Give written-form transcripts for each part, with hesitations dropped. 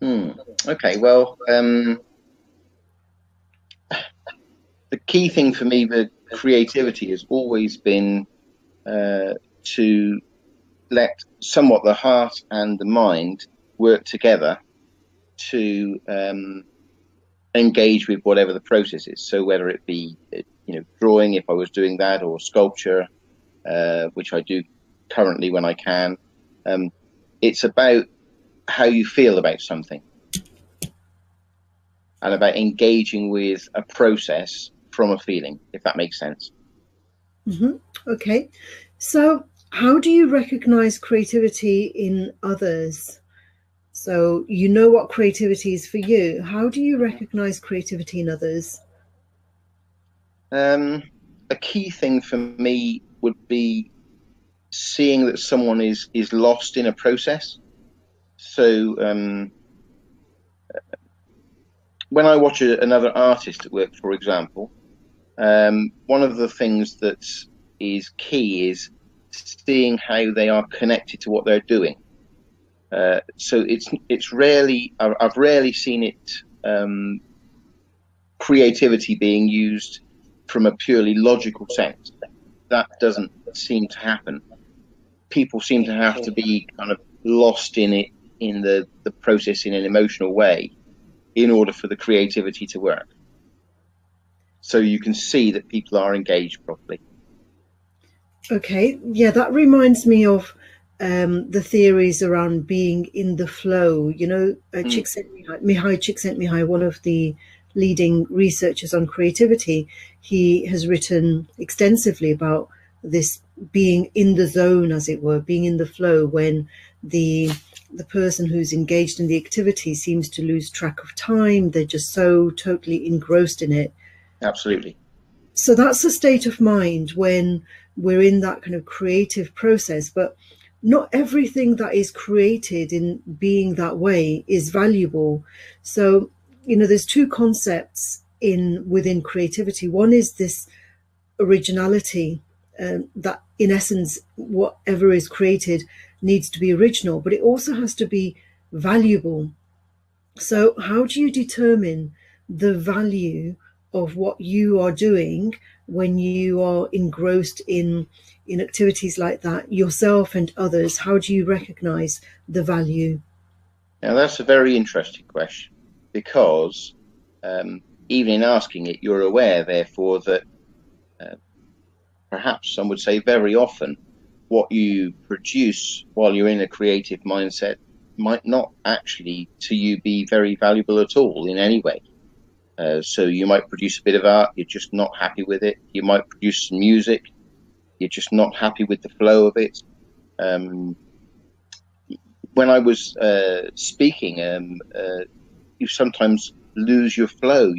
Hmm. Okay. Well, the key thing for me with creativity has always been uh, to let somewhat the heart and the mind work together to engage with whatever the process is. So whether it be drawing, if I was doing that, or sculpture, which I do currently when I can. Um, it's about how you feel about something and about engaging with a process from a feeling, if that makes sense. Okay. So, how do you recognize creativity in others? So, you know what creativity is for you. How do you recognize creativity in others? Um, a key thing for me would be seeing that someone is lost in a process. So when I watch another artist at work, for example, one of the things that is key is seeing how they are connected to what they're doing. So it's rarely I've rarely seen it creativity being used from a purely logical sense. That doesn't seem to happen. People seem to have to be kind of lost in it in the process in an emotional way in order for the creativity to work. So you can see that people are engaged properly. Okay, yeah, that reminds me of the theories around being in the flow. Mm, Mihai Csikszentmihalyi, one of the leading researchers on creativity, he has written extensively about this being in the zone, as it were, being in the flow when the the person who's engaged in the activity seems to lose track of time. They're just so totally engrossed in it. absolutely. So that's a state of mind when we're in that kind of creative process, but not everything that is created in being that way is valuable. So there's two concepts in within creativity. One is this originality, that in essence whatever is created needs to be original, but it also has to be valuable. So, how do you determine the value of what you are doing when you are engrossed in activities like that, yourself and others? How do you recognize the value? Now that's a very interesting question because um, even in asking it, you're aware, therefore, that uh, perhaps some would say very often what you produce while you're in a creative mindset might not actually to you be very valuable at all in any way. So you might produce a bit of art, you're just not happy with it. You might produce some music, you're just not happy with the flow of it. Um, when I was speaking, you sometimes lose your flow.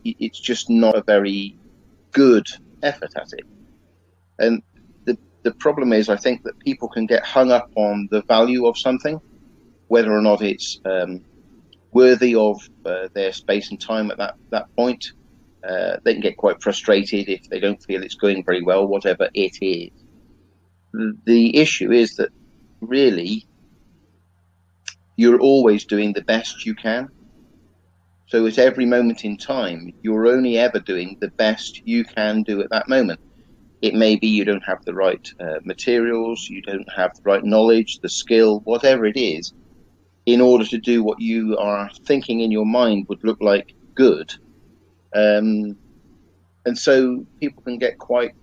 It's just not a very good effort at it. And the problem is, I think that people can get hung up on the value of something, whether or not it's worthy of their space and time at that point. They can get quite frustrated if they don't feel it's going very well, whatever it is. The issue is that really you're always doing the best you can. So at every moment in time, you're only ever doing the best you can do at that moment. It may be you don't have the right materials, you don't have the right knowledge, the skill, whatever it is, in order to do what you are thinking in your mind would look like good. Um, and so people can get quite,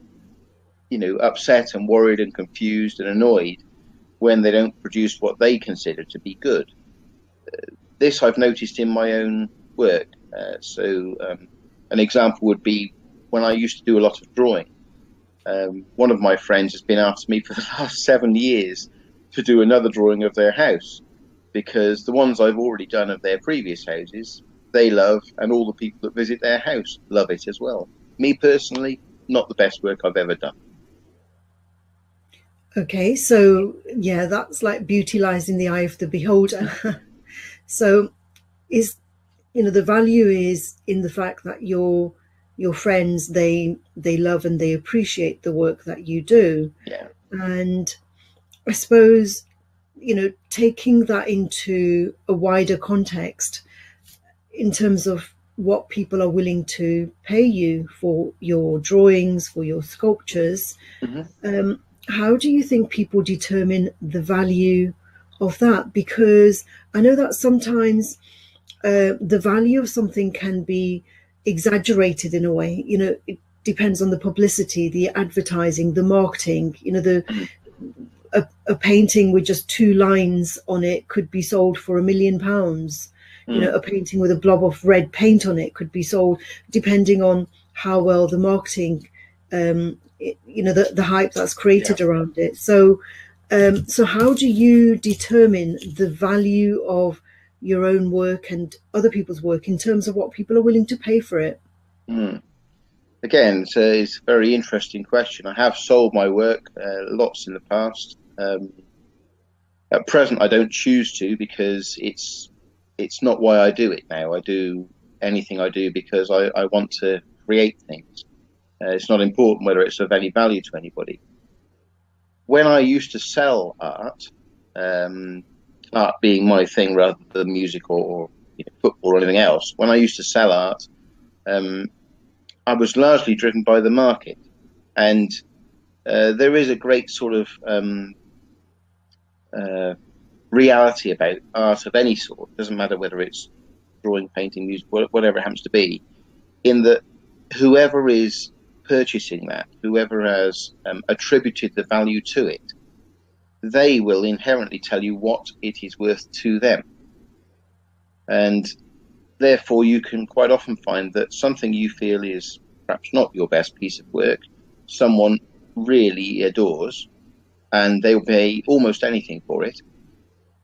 upset and worried and confused and annoyed when they don't produce what they consider to be good. This I've noticed in my own work. An example would be when I used to do a lot of drawing. One of my friends has been after me for the last 7 years to do another drawing of their house because the ones I've already done of their previous houses, they love, and all the people that visit their house love it as well. Me personally, not the best work I've ever done. Okay, so yeah, that's like beauty lies in the eye of the beholder. So is the value is in the fact that your friends, they love and they appreciate the work that you do. Yeah. And I suppose taking that into a wider context in terms of what people are willing to pay you for your drawings, for your sculptures. Mm-hmm. How do you think people determine the value of that? Because I know that sometimes the value of something can be exaggerated in a way. It depends on the publicity, the advertising, the marketing. A painting with just two lines on it could be sold for £1 million. Mm. A painting with a blob of red paint on it could be sold, depending on how well the marketing, the hype that's created around it. So how do you determine the value of your own work and other people's work in terms of what people are willing to pay for it? Mm. Again, it's a very interesting question. I have sold my work lots in the past. At present, I don't choose to, because it's not why I do it now. I do anything I do because I want to create things. It's not important whether it's of any value to anybody. When I used to sell art, art being my thing rather than music or football or anything else, when I used to sell art, I was largely driven by the market. And there is a great sort of reality about art of any sort. It doesn't matter whether it's drawing, painting, music, whatever it happens to be, in that whoever is purchasing that, whoever has attributed the value to it, they will inherently tell you what it is worth to them. And therefore, you can quite often find that something you feel is perhaps not your best piece of work, someone really adores, and they'll pay almost anything for it.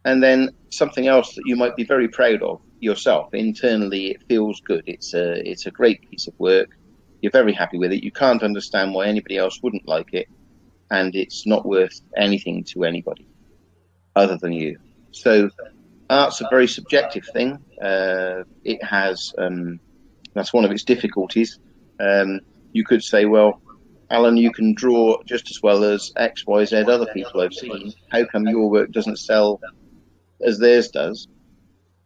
And then something else that you might be very proud of yourself, internally it feels good. It's a great piece of work. You're very happy with it. You can't understand why anybody else wouldn't like it, and it's not worth anything to anybody other than you. So art's a very subjective thing. It has that's one of its difficulties. You could say, well, Alan, you can draw just as well as X, Y, Z other people I've seen. How come your work doesn't sell as theirs does?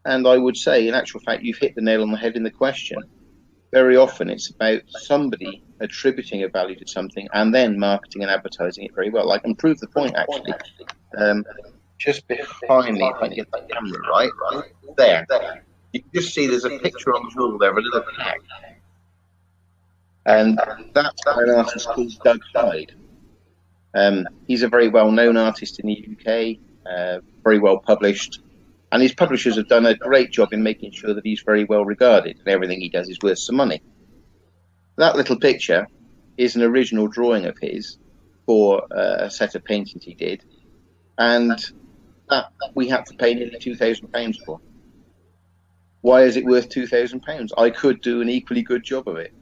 And I would say, in actual fact, you've hit the nail on the head in the question. Very often it's about somebody attributing a value to something and then marketing and advertising it very well. I can prove the point, actually. Just behind me, if I can get the camera right, there. You can just see there's a picture on the wall there of a little cat. And that's by an artist called Doug Hyde. He's a very well-known artist in the UK, very well published. And his publishers have done a great job in making sure that he's very well regarded and everything he does is worth some money. That little picture is an original drawing of his for a set of paintings he did. And that we had to pay nearly £2,000 for. Why is it worth £2,000? I could do an equally good job of it.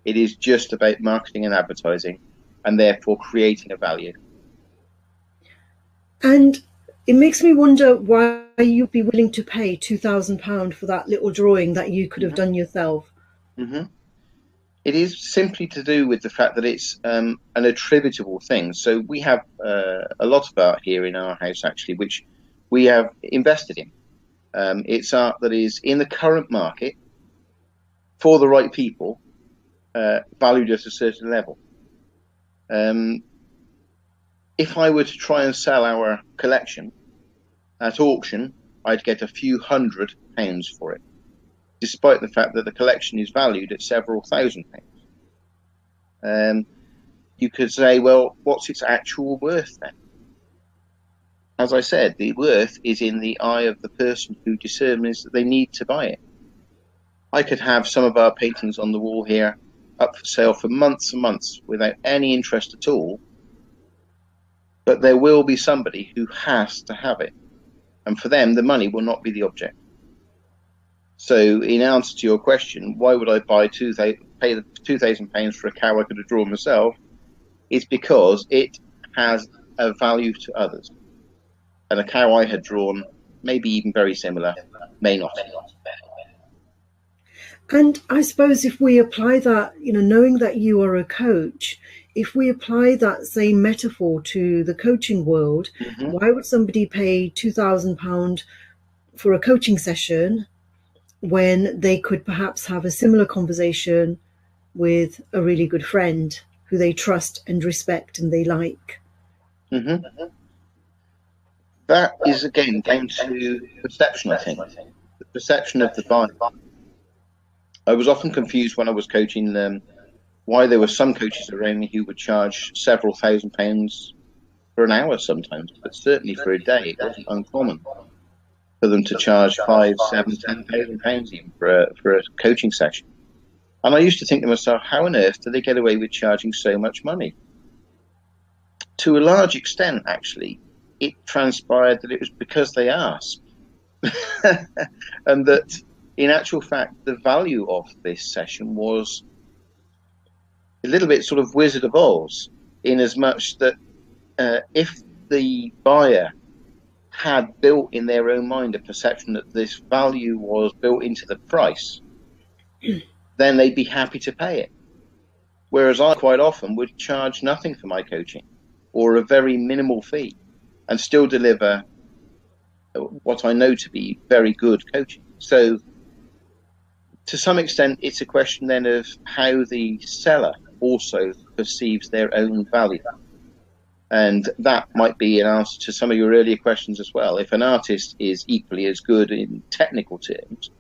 It is just about marketing and advertising, and therefore creating a value. And it makes me wonder why you'd be willing to pay £2,000 for that little drawing that you could have done yourself. Mm-hmm. It is simply to do with the fact that it's an attributable thing. So we have a lot of art here in our house, actually, which we have invested in. It's art that is in the current market for the right people, valued at a certain level. If I were to try and sell our collection at auction, I'd get a few £100 for it, despite the fact that the collection is valued at several £1,000s. You could say, well, what's its actual worth then? As I said, the worth is in the eye of the person who determines that they need to buy it. I could have some of our paintings on the wall here up for sale for months and months without any interest at all, but there will be somebody who has to have it, and for them the money will not be the object. So in answer to your question, why would I pay the £2,000 for a cow I could have drawn myself? It's because it has a value to others, and a cow I had drawn, maybe even very similar, may not. And I suppose if we apply that, knowing that you are a coach, if we apply that same metaphor to the coaching world, Hmm. why would somebody pay £2,000 for a coaching session when they could perhaps have a similar conversation with a really good friend who they trust and respect and they like? Hmm. That is again down to perception, I think. The perception of the buyer. I was often confused when I was coaching why there were some coaches around me who would charge several £1,000s for an hour sometimes, but certainly for a day. It wasn't uncommon for them to charge five, seven, £10,000 even for a coaching session. And I used to think to myself, how on earth do they get away with charging so much money? To a large extent, actually, it transpired that it was because they asked. And that in actual fact, the value of this session was a little bit sort of Wizard of Oz, in as much that if the buyer had built in their own mind a perception that this value was built into the price, then they'd be happy to pay it. Whereas I quite often would charge nothing for my coaching or a very minimal fee and still deliver what I know to be very good coaching. So to some extent, it's a question then of how the seller also perceives their own value. And that might be an answer to some of your earlier questions as well. If an artist is equally as good in technical terms,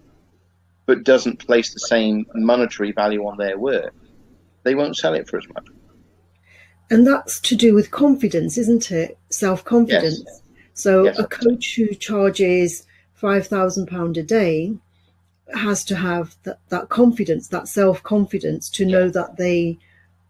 but doesn't place the same monetary value on their work, they won't sell it for as much. And that's to do with confidence, isn't it? Yes, Self-confidence. So yes, a coach who charges £5,000 a day has to have that confidence, that self-confidence to yeah. know that they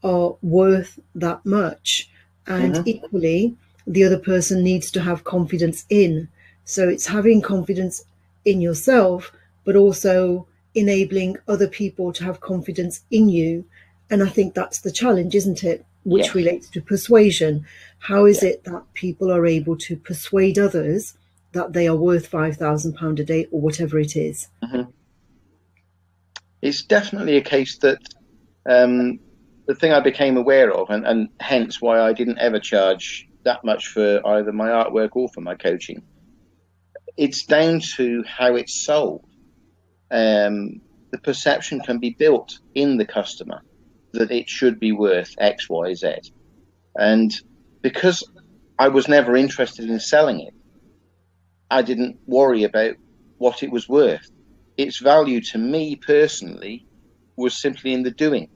are worth that much. And Mm-hmm. equally, the other person needs to have confidence in. So it's having confidence in yourself, but also enabling other people to have confidence in you. And I think that's the challenge, isn't it? Which Yes, relates to persuasion. How is yeah. it that people are able to persuade others that they are worth £5,000 a day or whatever it is? Mm-hmm. It's definitely a case that um, the thing I became aware of, and hence why I didn't ever charge that much for either my artwork or for my coaching. It's down to how it's sold. The perception can be built in the customer that it should be worth X, Y, Z. And because I was never interested in selling it, I didn't worry about what it was worth. Its value to me personally was simply in the doing.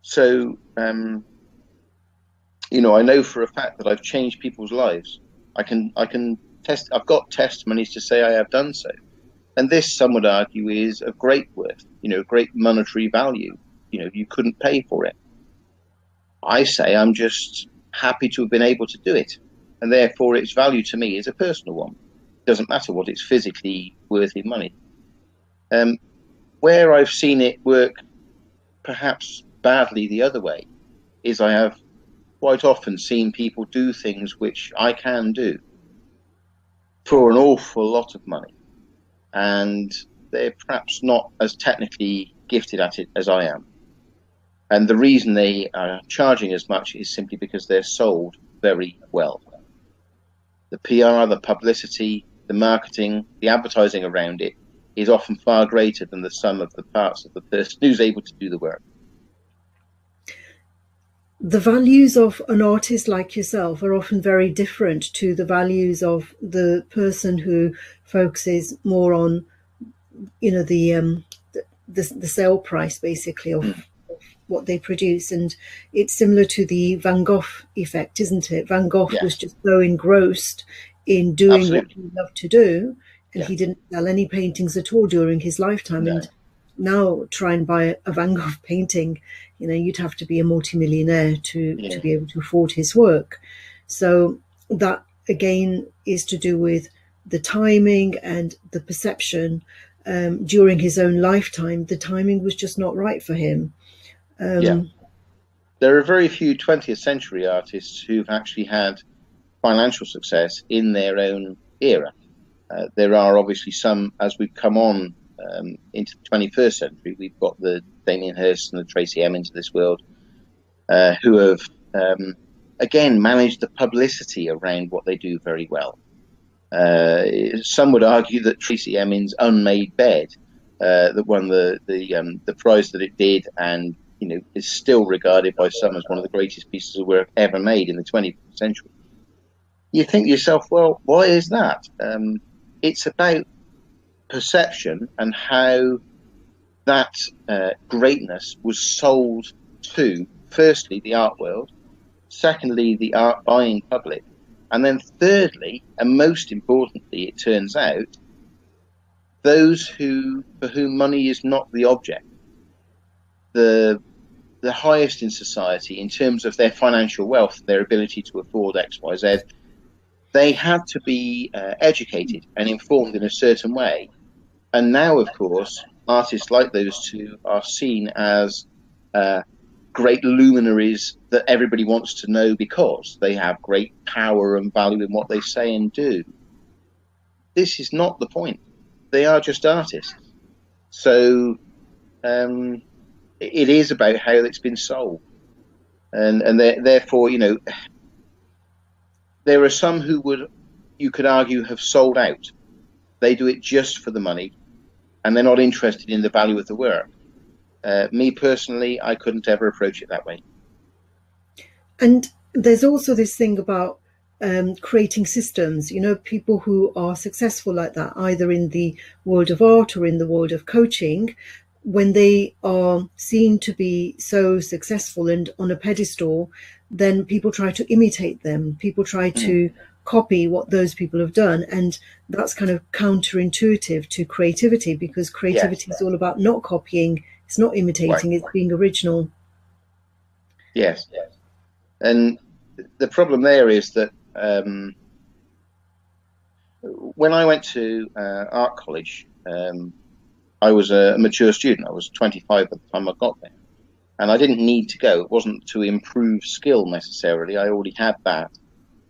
So, I know for a fact that I've changed people's lives. I can test. I've got testimonies to say I have done so. And this, some would argue, is of great worth, great monetary value. You couldn't pay for it. I say I'm just happy to have been able to do it. And therefore, its value to me is a personal one. It doesn't matter what it's physically worth in money. Um, where I've seen it work perhaps badly the other way is I have quite often seen people do things which I can do for an awful lot of money. And they're perhaps not as technically gifted at it as I am. And the reason they are charging as much is simply because they're sold very well. The PR, the publicity, the marketing, the advertising around it is often far greater than the sum of the parts of the person who's able to do the work. The values of an artist like yourself are often very different to the values of the person who focuses more on, the sale price basically Mm. of what they produce. And it's similar to the Van Gogh effect, isn't it? Van Gogh was Yes, just so engrossed in doing what absolutely. he loved to do, and Yeah, he didn't sell any paintings at all during his lifetime. no. And now try and buy a Van Gogh painting, you'd have to be a multimillionaire to Yeah. be able to afford his work. So that again is to do with the timing and the perception. During his own lifetime, the timing was just not right for him. Yeah. Um, There are very few 20th century artists who've actually had financial success in their own era. There are obviously some as we've come on into the 21st century, we've got the Damien Hirst and the Tracy Emin's of this world, who have again managed the publicity around what they do very well. Some would argue that Tracy Emin's Unmade Bed, that won the prize that it did, and is still regarded by some as one of the greatest pieces of work ever made in the 20th century. You think to yourself, well, why is that? It's about perception and how that greatness was sold to, firstly, the art world, secondly, the art buying public, and then thirdly, and most importantly, it turns out, those for whom money is not the object. The highest in society in terms of their financial wealth, their ability to afford X, Y, Z, they had to be educated and informed in a certain way. And now, of course, artists like those two are seen as great luminaries that everybody wants to know because they have great power and value in what they say and do. This is not the point. They are just artists. So it is about how it's been sold. And therefore, there are some who you could argue, have sold out. They do it just for the money, and they're not interested in the value of the work. Me personally, I couldn't ever approach it that way. And there's also this thing about creating systems, people who are successful like that, either in the world of art or in the world of coaching, when they are seen to be so successful and on a pedestal, then people try to imitate them. People try to copy what those people have done. And that's kind of counterintuitive to creativity, because creativity is all about not copying. It's not imitating, it's being original. Yes. And the problem there is that when I went to art college, I was a mature student. I was 25 at the time I got there. And I didn't need to go. It wasn't to improve skill necessarily. I already had that.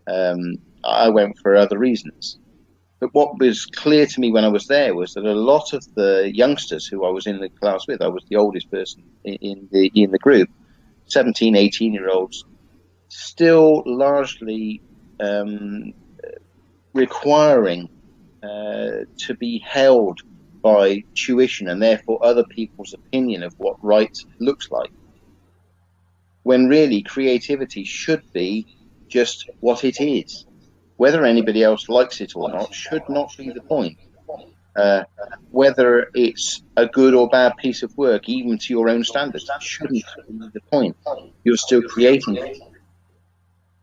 I went for other reasons. But what was clear to me when I was there was that a lot of the youngsters who I was in the class with, I was the oldest person in the group, 17, 18-year-olds, still largely requiring to be held by tuition and therefore other people's opinion of what right looks like. When really creativity should be just what it is. Whether anybody else likes it or not should not be the point. Whether it's a good or bad piece of work, even to your own standards, shouldn't be the point. You're still creating it.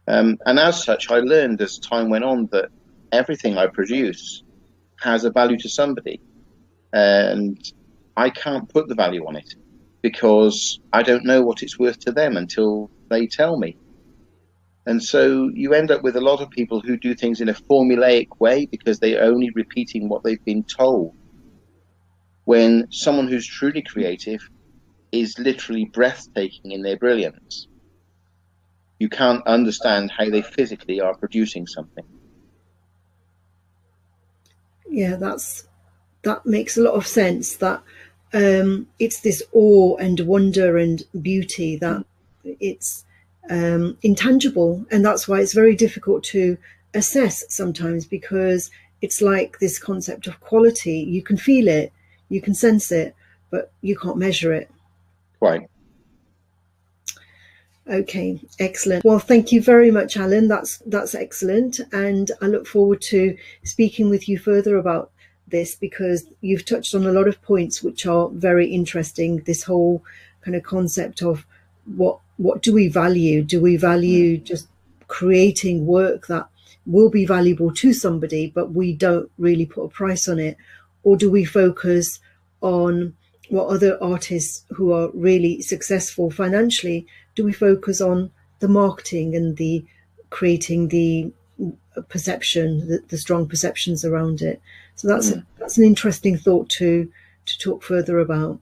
And as such, I learned as time went on that everything I produce has a value to somebody. And I can't put the value on it because I don't know what it's worth to them until they tell me. And so you end up with a lot of people who do things in a formulaic way because they're only repeating what they've been told. When someone who's truly creative is literally breathtaking in their brilliance. You can't understand how they physically are producing something. Yeah, that makes a lot of sense, that it's this awe and wonder and beauty that it's intangible, and that's why it's very difficult to assess sometimes, because it's like this concept of quality. You can feel it, you can sense it, but you can't measure it. Right. Okay, excellent. Well, thank you very much, Alan. That's excellent, and I look forward to speaking with you further about this, because you've touched on a lot of points which are very interesting. This whole kind of concept of what do we value? Do we value just creating work that will be valuable to somebody, but we don't really put a price on it? Or do we focus on what other artists who are really successful financially, do we focus on the marketing and the creating the perception, the strong perceptions around it? So that's an interesting thought to talk further about.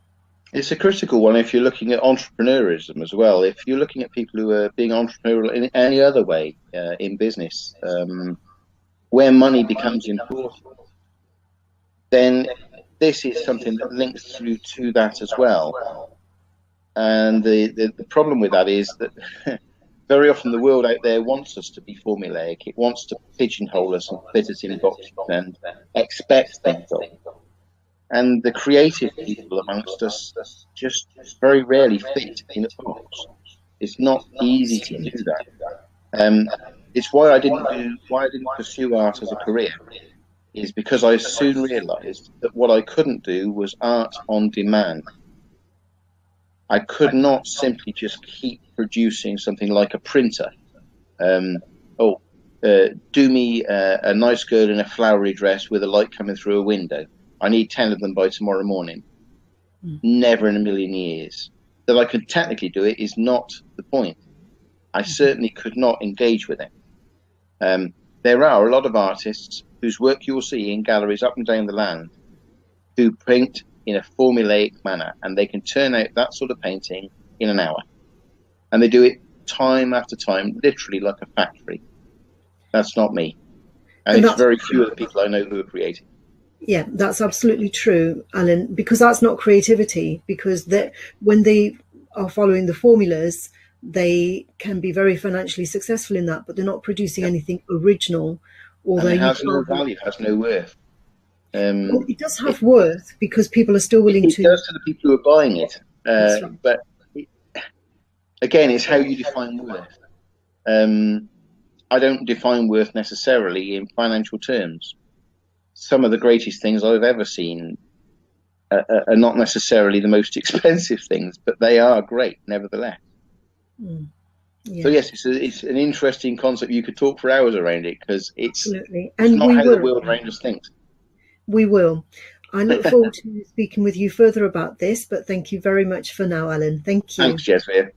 It's a critical one if you're looking at entrepreneurism as well. If you're looking at people who are being entrepreneurial in any other way in business, where money becomes important, then this is something that links through to that as well. And the problem with that is that very often the world out there wants us to be formulaic. It wants to pigeonhole us and fit us in boxes and expect things of us. And the creative people amongst us just very rarely fit in a box. It's not easy to do that. It's why I didn't pursue art as a career, is because I soon realised that what I couldn't do was art on demand. I could not simply just keep producing something like a printer. Do me a nice girl in a flowery dress with a light coming through a window. I need 10 of them by tomorrow morning. Never in a million years. That I could technically do it is not the point. I certainly could not engage with it. There are a lot of artists whose work you will see in galleries up and down the land who paint in a formulaic manner, and they can turn out that sort of painting in an hour. And they do it time after time, literally like a factory. That's not me. And it's very few of the people I know who are creative. Yeah, that's absolutely true, Alan, because that's not creativity, because when they are following the formulas, they can be very financially successful in that, but they're not producing anything original. Although it has no value, has no worth. Well, it does have worth because people are still willing to. It does to the people who are buying it. Right. But again, it's how you define worth. I don't define worth necessarily in financial terms. Some of the greatest things I've ever seen are not necessarily the most expensive things, but they are great nevertheless. Yeah. So yes, it's an interesting concept. You could talk for hours around it because it's not how the world around us thinks. We will. I look forward to speaking with you further about this, but thank you very much for now, Alan. Thank you. Thanks, Jesvir.